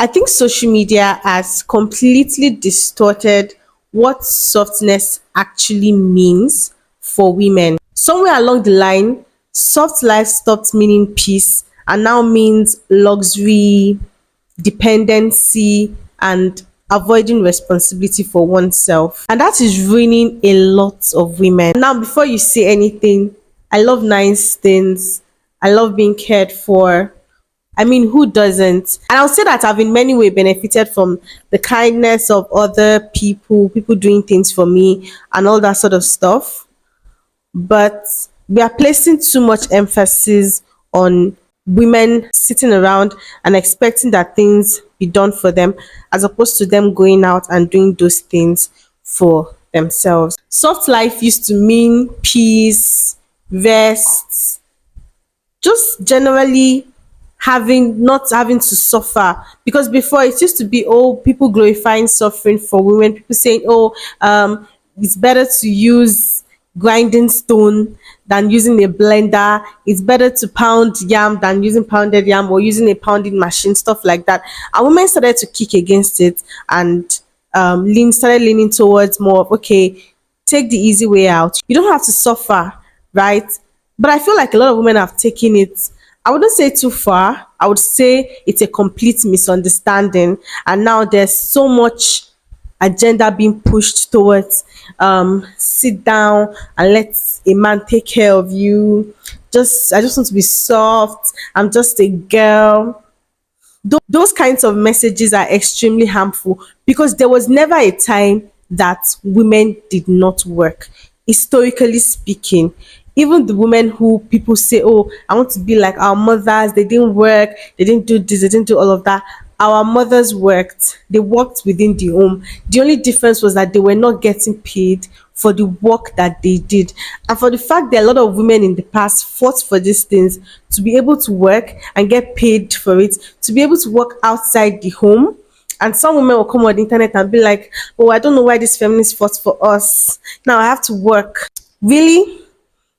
I think social media has completely distorted what softness actually means for women. Somewhere along the line, soft life stopped meaning peace and now means luxury, dependency, and avoiding responsibility for oneself. And that is ruining a lot of women. Now, before you say anything, I love nice things. I love being cared for. I mean, who doesn't? And I'll say that I've in many ways benefited from the kindness of other people doing things for me and all that sort of stuff. But we are placing too much emphasis on women sitting around and expecting that things be done for them as opposed to them going out and doing those things for themselves. Soft life used to mean peace, rest, just generally having not having to suffer, because before it used to be, oh, people glorifying suffering for women, people saying, oh, it's better to use grinding stone than using a blender, it's better to pound yam than using pounded yam or using a pounding machine, stuff like that. And women started to kick against it and started leaning towards more of, okay, take the easy way out, you don't have to suffer, right? But I feel like a lot of women have taken it, I wouldn't say too far. I would say it's a complete misunderstanding. And now there's so much agenda being pushed towards sit down and let a man take care of you. I just want to be soft. I'm just a girl. Those kinds of messages are extremely harmful because there was never a time that women did not work. Historically speaking, even the women who people say, oh, I want to be like our mothers, they didn't work, they didn't do this, they didn't do all of that. Our mothers worked, they worked within the home. The only difference was that they were not getting paid for the work that they did. And for the fact that a lot of women in the past fought for these things, to be able to work and get paid for it, to be able to work outside the home. And some women will come on the internet and be like, oh, I don't know why these feminists fought for us. Now I have to work. Really?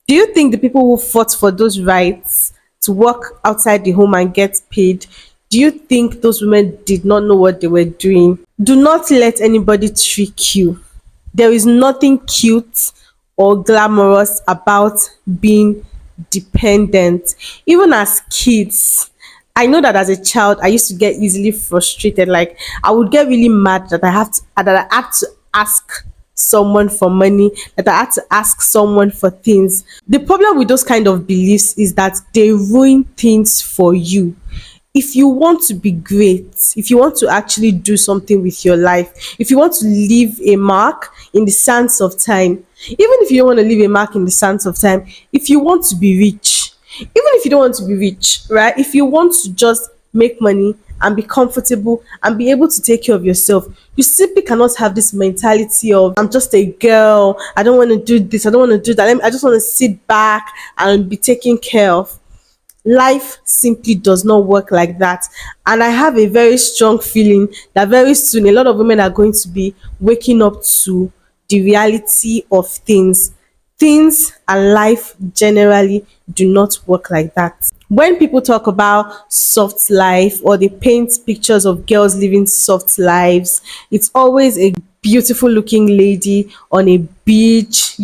Do you think the people who fought for those rights to work outside the home and get paid, do you think those women did not know what they were doing? Do not let anybody trick you. There is nothing cute or glamorous about being dependent. Even as kids, I know that as a child, I used to get easily frustrated. Like I would get really mad that I had to ask someone for money, that I had to ask someone for things. The problem with those kind of beliefs is that they ruin things for you. If you want to be great, if you want to actually do something with your life, if you want to leave a mark in the sands of time, even if you don't want to leave a mark in the sands of time, if you want to be rich, even if you don't want to be rich, right? If you want to just make money and be comfortable and be able to take care of yourself, you simply cannot have this mentality of, I'm just a girl, I don't want to do this, I don't want to do that, I just want to sit back and be taken care of. Life simply does not work like that. And I have a very strong feeling that very soon a lot of women are going to be waking up to the reality of things. Things and life generally do not work like that. When people talk about soft life or they paint pictures of girls living soft lives, it's always a beautiful looking lady on a beach,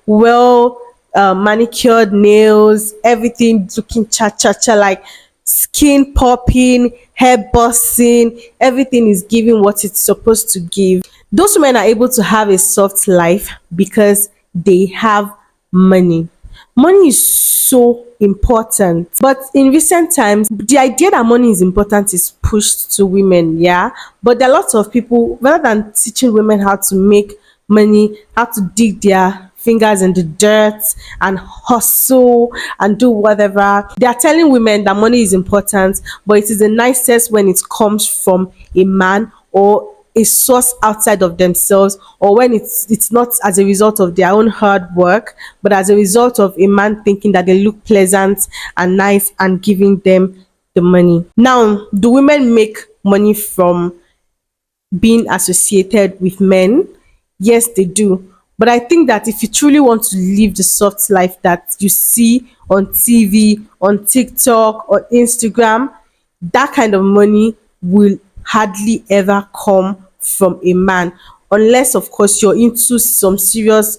well manicured nails, everything looking cha cha cha, like skin popping, hair busting, everything is giving what it's supposed to give. Those women are able to have a soft life because they have money. Money is so important. But in recent times, the idea that money is important is pushed to women, yeah. But there are lots of people, rather than teaching women how to make money, how to dig their fingers in the dirt and hustle and do whatever, they are telling women that money is important, but it is the nicest when it comes from a man or a source outside of themselves, or when it's not as a result of their own hard work, but as a result of a man thinking that they look pleasant and nice and giving them the money. Now, do women make money from being associated with men? Yes, they do. But I think that if you truly want to live the soft life that you see on TV, on TikTok, or Instagram, that kind of money will hardly ever come from a man, unless of course you're into some serious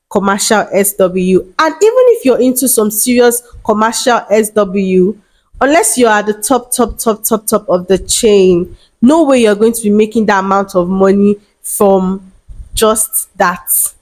commercial SW. And even if you're into some serious commercial SW, unless you're at the top of the chain, no way you're going to be making that amount of money from just that.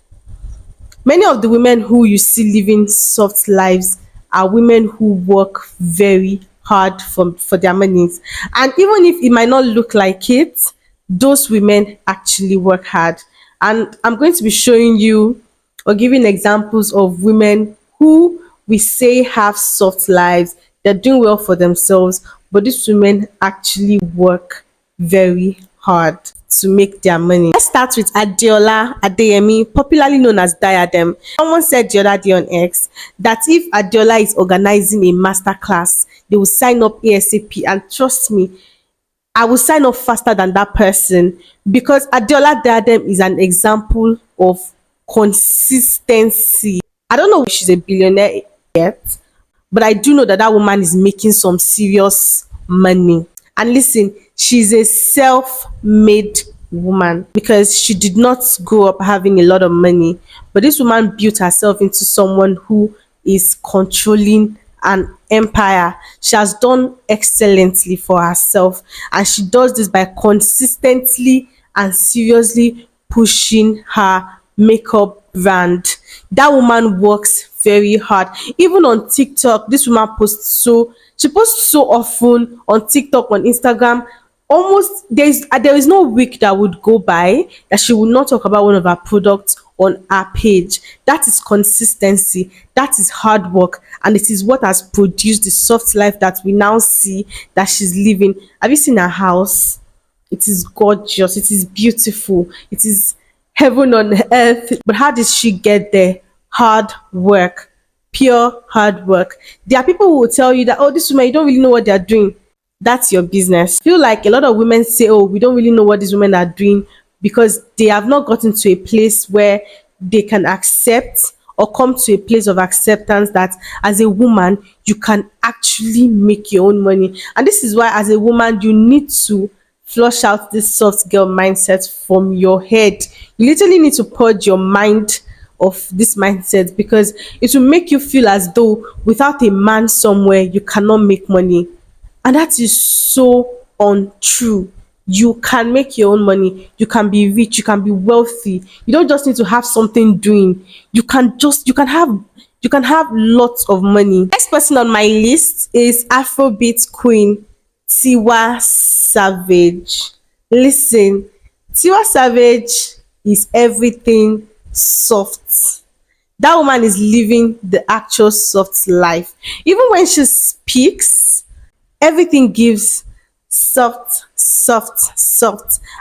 Many of the women who you see living soft lives are women who work very hard for their monies. And even if it might not look like it, those women actually work hard. And I'm going to be showing you or giving examples of women who we say have soft lives, they're doing well for themselves, but these women actually work very hard to make their money. Let's start with Adeola Adeyemi, popularly known as Diadem. Someone said the other day on X that if Adeola is organizing a master class, they will sign up ASAP. And trust me, I will sign up faster than that person, because Adeola Diadem is an example of consistency. I don't know if she's a billionaire yet, but I do know that that woman is making some serious money. And listen, she's a self-made woman, because she did not grow up having a lot of money, but this woman built herself into someone who is controlling an empire. She has done excellently for herself, and she does this by consistently and seriously pushing her makeup brand. That woman works very hard. Even on TikTok, this woman posts she posts so often on TikTok, on Instagram. Almost there is no week that would go by that she would not talk about one of her products on her page. That is consistency, that is hard work, and it is what has produced the soft life that we now see that she's living. Have you seen her house? It is gorgeous, it is beautiful, it is heaven on earth. But how did she get there? Hard work, pure hard work. There are people who will tell you that, oh, this woman, you don't really know what they're doing. That's your business. I feel like a lot of women say, oh, we don't really know what these women are doing, because they have not gotten to a place where they can accept or come to a place of acceptance that as a woman, you can actually make your own money. And this is why, as a woman, you need to flush out this soft girl mindset from your head. You literally need to purge your mind of this mindset, because it will make you feel as though without a man somewhere, you cannot make money. And that is so untrue. You can make your own money. You can be rich. You can be wealthy. You don't just need to have something doing. You can have lots of money. Next person on my list is Afrobeat queen Tiwa Savage. Listen, Tiwa Savage is everything soft. That woman is living the actual soft life. Even when she speaks, everything gives soft.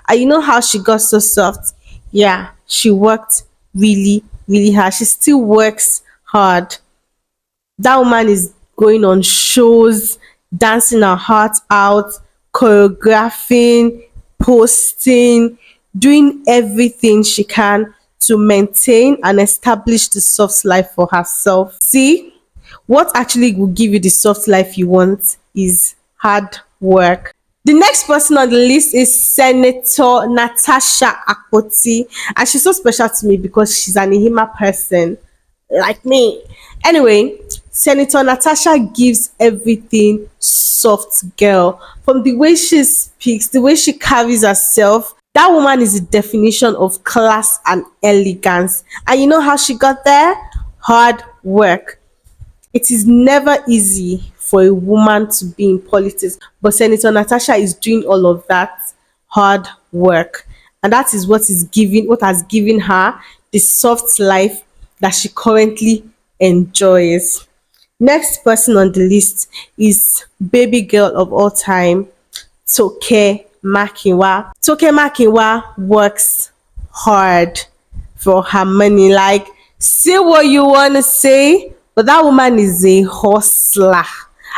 And you know how she got so soft? Yeah, she worked really hard. She still works hard. That woman is going on shows, dancing her heart out, choreographing, posting, doing everything she can to maintain and establish the soft life for herself. See, what actually will give you the soft life you want is hard work. The next person on the list is Senator Natasha Akpoti, and she's so special to me because she's an Ihima person like me. Anyway, Senator Natasha gives everything soft girl. From the way she speaks, the way she carries herself, that woman is the definition of class and elegance. And you know how she got there? Hard work. It is never easy for a woman to be in politics, but Senator Natasha is doing all of that hard work. And that is what has given her the soft life that she currently enjoys. Next person on the list is baby girl of all time, Toke Makinwa. Toke Makinwa works hard for her money. Like, say what you want to say, but that woman is a hustler.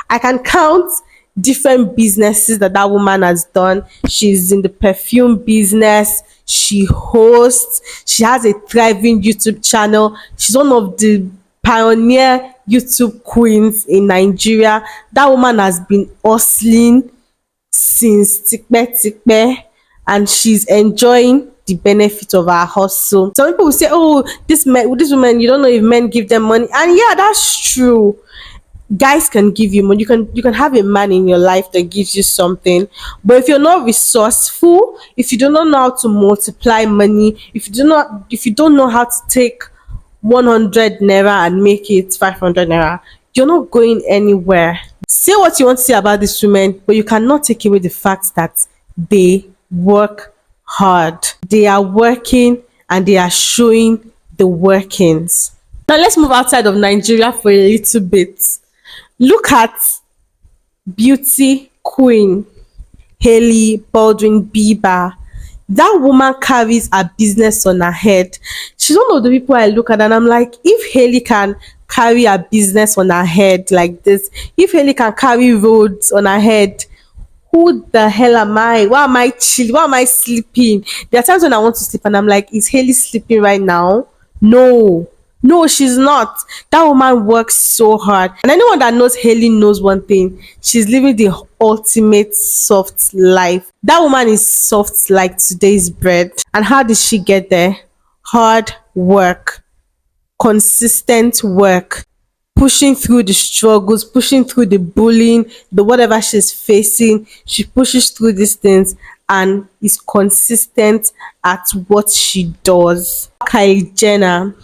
I can count different businesses that woman has done. She's in the perfume business. She hosts. She has a thriving YouTube channel. She's one of the pioneer YouTube queens in Nigeria. That woman has been hustling since tikpe and she's enjoying the benefit of her hustle. Some people will say, oh, this woman, you don't know if men give them money. And yeah, that's true. Guys can give you money. You can have a man in your life that gives you something, but if you're not resourceful, if you do not know how to multiply money, if you don't know how to take 100 naira and make it 500 naira, you're not going anywhere. Say what you want to say about these women, but you cannot take away the fact that they work hard. They are working and they are showing the workings. Now let's move outside of Nigeria for a little bit. Look at beauty queen Hailey Baldwin Bieber. That woman carries a business on her head. She's one of the people I look at and I'm like, if Hailey can carry a business on her head like this, if Hailey can carry roads on her head, who the hell am I? Why am I chilling? Why am I sleeping? There are times when I want to sleep and I'm like, is Hailey sleeping right now? No. No, she's not. That woman works so hard. And anyone that knows Hailey knows one thing. She's living the ultimate soft life. That woman is soft like today's bread. And how did she get there? Hard work, consistent work, pushing through the struggles, pushing through the bullying, the whatever she's facing. She pushes through these things and is consistent at what she does. Kylie Jenner.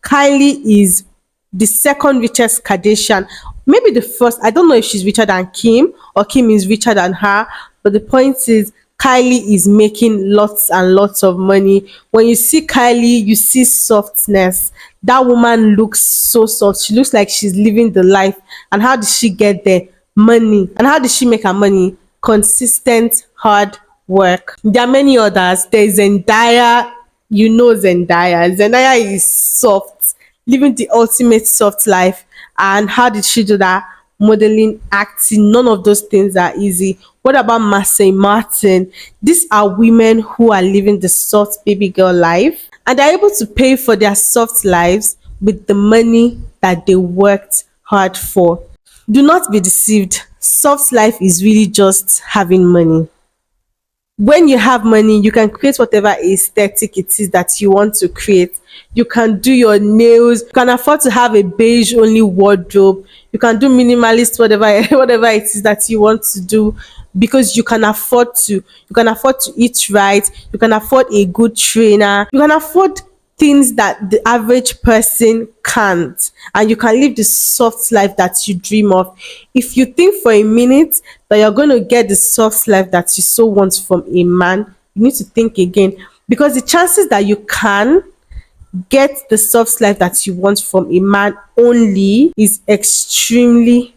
Kylie is the second richest Kardashian. Maybe the first. I don't know if she's richer than Kim or Kim is richer than her. But the point is, Kylie is making lots and lots of money. When you see Kylie, you see softness. That woman looks so soft. She looks like she's living the life. And how did she get there? Money. And how did she make her money? Consistent hard work. There are many others. There's Zendaya. You know Zendaya. Zendaya is soft, living the ultimate soft life. And how did she do that? Modeling, acting, none of those things are easy. What about Marseille Martin? These are women who are living the soft baby girl life and they're able to pay for their soft lives with the money that they worked hard for. Do not be deceived. Soft life is really just having money. When you have money, you can create whatever aesthetic it is that you want to create. You can do your nails. You can afford to have a beige only wardrobe. You can do minimalist whatever it is that you want to do because you can afford to. You can afford to eat right. You can afford a good trainer. You can afford things that the average person can't, and you can live the soft life that you dream of. If you think for a minute that you're going to get the soft life that you so want from a man, you need to think again, because the chances that you can get the soft life that you want from a man only is extremely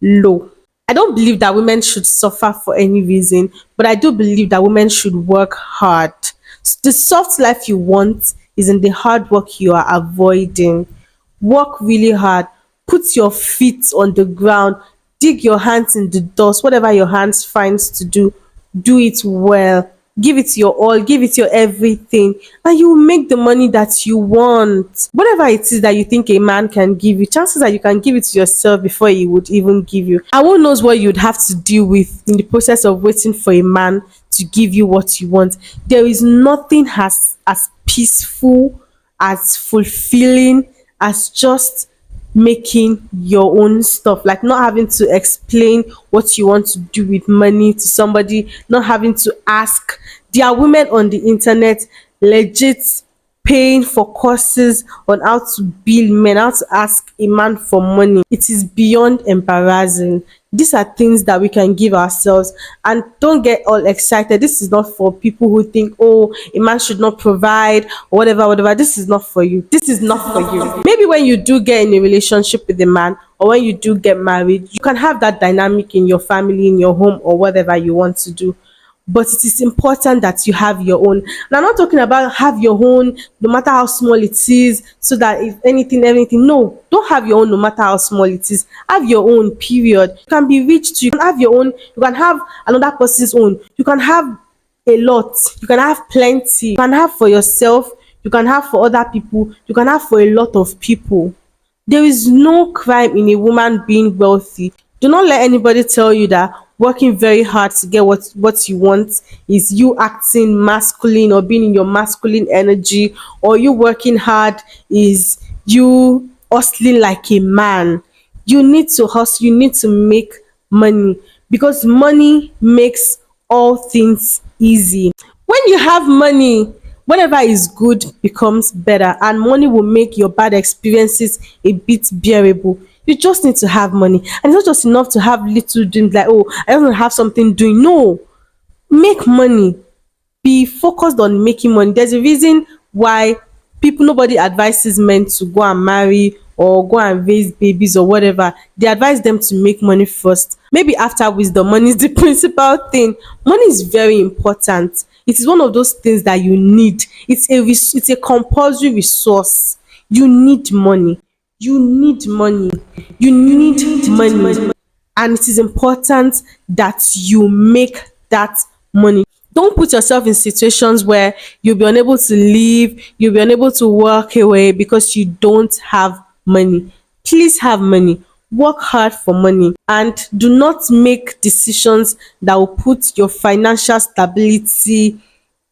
low. I don't believe that women should suffer for any reason, but I do believe that women should work hard. The soft life you want is in the hard work you are avoiding. Work really hard. Put your feet on the ground. Dig your hands in the dust. Whatever your hands finds to do, do it well. Give it your all, give it your everything, and you will make the money that you want. Whatever it is that you think a man can give you, chances are you can give it to yourself before he would even give you. And who knows what you'd have to deal with in the process of waiting for a man to give you what you want. There is nothing as peaceful, as fulfilling as just making your own stuff, like not having to explain what you want to do with money to somebody, not having to ask. There are women on the internet legit paying for courses on how to bill men, how to ask a man for money. It is beyond embarrassing. These are things that we can give ourselves, and don't get all excited. This is not for people who think, oh, a man should not provide or whatever. This is not for you. This is not for you. Maybe when you do get in a relationship with a man, or when you do get married, you can have that dynamic in your family, in your home, or whatever you want to do. But it is important that you have your own. And I'm not talking about have your own no matter how small it is, so that if anything. No, don't have your own no matter how small it is. Have your own, period. You can be rich too. You can have your own. You can have another person's own. You can have a lot. You can have plenty. You can have for yourself. You can have for other people. You can have for a lot of people. There is no crime in a woman being wealthy. Do not let anybody tell you that working very hard to get what you want, is you acting masculine or being in your masculine energy, or you working hard is you hustling like a man. You need to hustle, you need to make money, because money makes all things easy. When you have money, whatever is good becomes better, and money will make your bad experiences a bit bearable. You just need to have money, and it's not just enough to have little dreams like, oh, I don't have something doing. No, make money, be focused on making money. There's a reason why people, nobody advises men to go and marry or go and raise babies or whatever. They advise them to make money first. Maybe after wisdom, money is the principal thing. Money is very important. It is one of those things that you need. It's a compulsory resource. You need money. You need money. You need money. And it is important that you make that money. Don't put yourself in situations where you'll be unable to live, you'll be unable to work away because you don't have money. Please have money. Work hard for money, and do not make decisions that will put your financial stability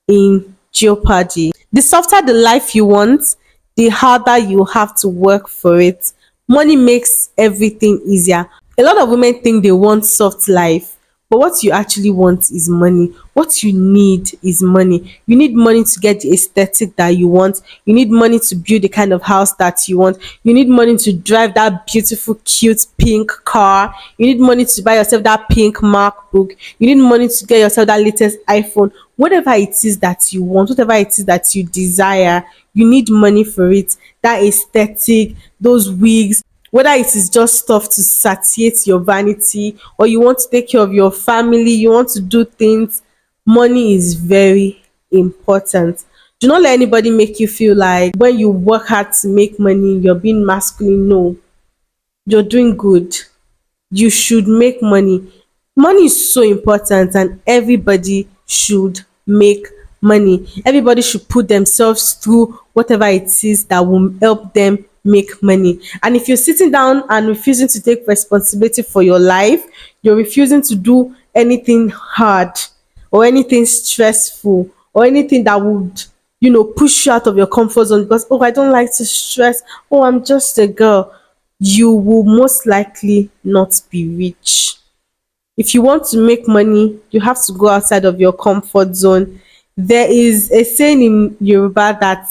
in jeopardy. The softer the life you want, the harder you have to work for it. Money makes everything easier. A lot of women think they want soft life, but what you actually want is money. What you need is money. You need money to get the aesthetic that you want. You need money to build the kind of house that you want. You need money to drive that beautiful, cute pink car. You need money to buy yourself that pink MacBook. You need money to get yourself that latest iPhone. Whatever it is that you want, whatever it is that you desire, you need money for it. That aesthetic, those wigs, whether it is just stuff to satiate your vanity, or you want to take care of your family, you want to do things, money is very important. Do not let anybody make you feel like when you work hard to make money, you're being masculine. No, you're doing good. You should make money. Money is so important, and everybody should make money. Everybody should put themselves through whatever it is that will help them make money. And if you're sitting down and refusing to take responsibility for your life, you're refusing to do anything hard or anything stressful or anything that would, push you out of your comfort zone because, oh, I don't like to stress. Oh, I'm just a girl. You will most likely not be rich. If you want to make money, you have to go outside of your comfort zone. There is a saying in Yoruba that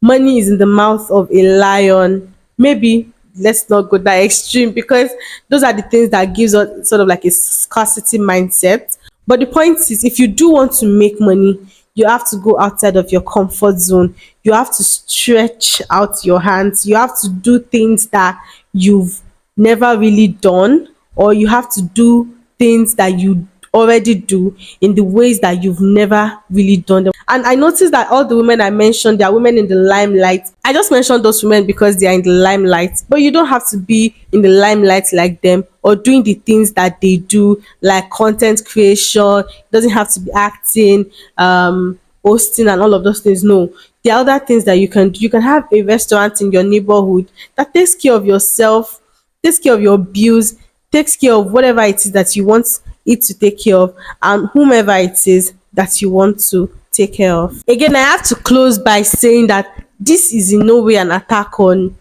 money is in the mouth of a lion. Maybe let's not go that extreme, because those are the things that gives us sort of like a scarcity mindset. But the point is, if you do want to make money, you have to go outside of your comfort zone. You have to stretch out your hands. You have to do things that you've never really done, or you have to do things that you already do in the ways that you've never really done them. And I noticed that all the women I mentioned, they are women in the limelight. I just mentioned those women because they are in the limelight, but you don't have to be in the limelight like them or doing the things that they do, like content creation. It doesn't have to be acting, hosting and all of those things. No, there are other things that you can do. You can have a restaurant in your neighborhood that takes care of yourself, takes care of your bills, takes care of whatever it is that you want it to take care of, and whomever it is that you want to take care of. Again, I have to close by saying that this is in no way an attack on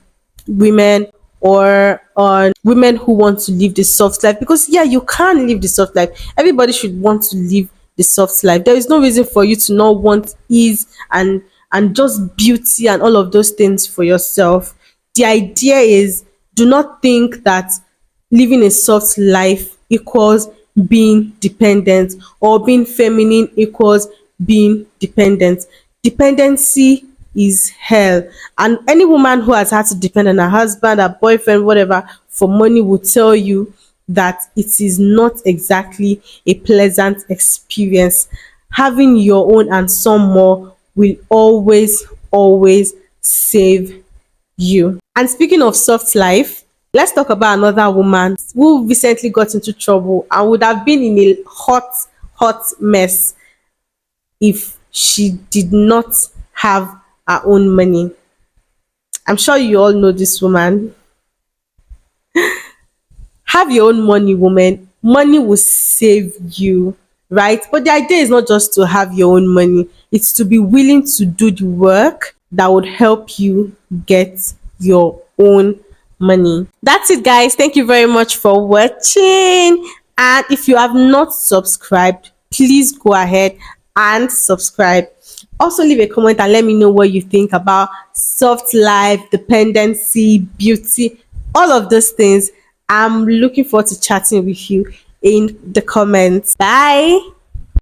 women or on women who want to live the soft life, because yeah, you can live the soft life. Everybody should want to live the soft life. There is no reason for you to not want ease and just beauty and all of those things for yourself. The idea is, do not think that living a soft life equals being dependent, or being feminine equals being dependent. Dependency is hell. And any woman who has had to depend on her husband, her boyfriend, whatever, for money will tell you that it is not exactly a pleasant experience. Having your own and some more will always save you. And speaking of soft life, let's talk about another woman who recently got into trouble and would have been in a hot mess if she did not have her own money. I'm sure you all know this woman. Have your own money, woman. money will save you, right? But the idea is not just to have your own money, it's to be willing to do the work that would help you get your own money. That's it, guys. Thank you very much for watching. And if you have not subscribed, please go ahead and subscribe. Also, leave a comment and let me know what you think about soft life, dependency, beauty, all of those things. I'm looking forward to chatting with you in the comments. Bye.